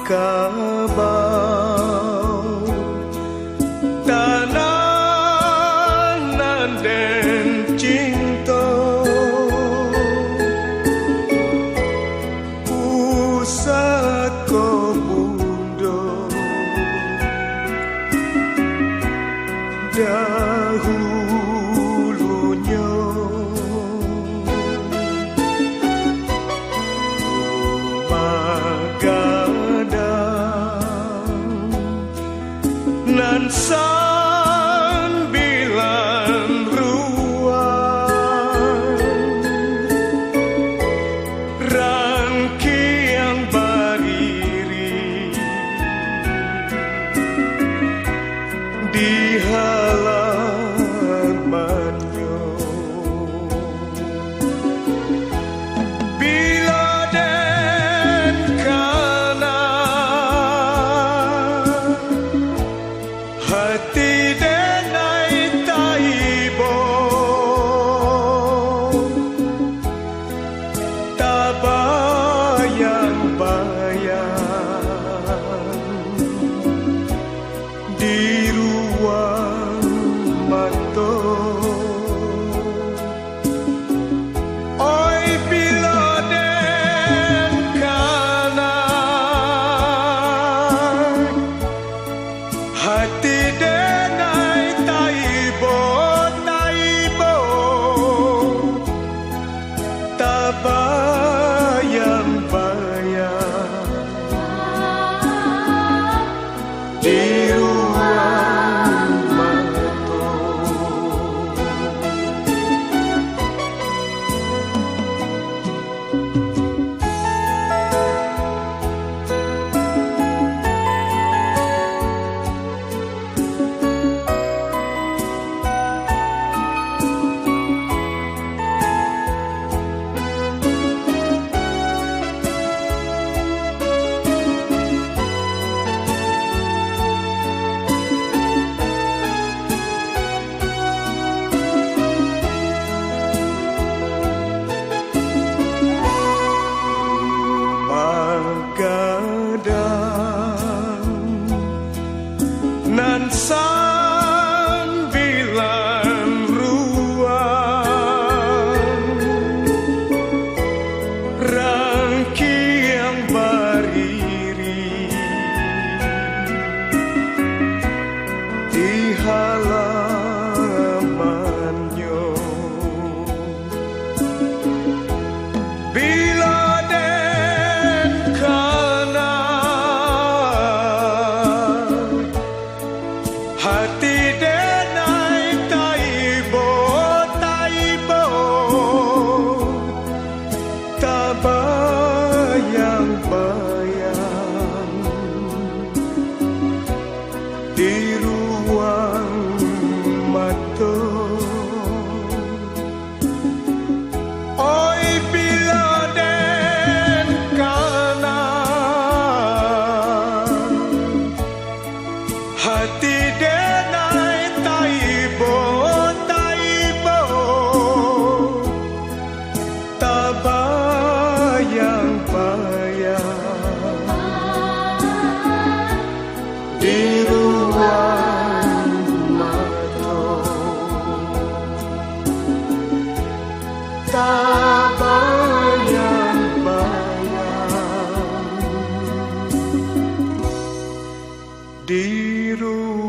Minangkabau tananan den cinta pusaka bundo dahulunya nan sambilan ruang rangkiang bariri di halamannya bila den kana hati denai taibo tak bayang-bayang di ruang mata. Oi bila den kana hati denai taibo tak bayang-bayang di ruang mata. Nan sambilan ruang rangkiang bariri di halamannya bila den kana hati denai taibo tak bayang-bayang di ruang mata. Oi bila den kana hati denai taibo tak bayang-bayang di ruang mata. Tak bayang-bayang di ruang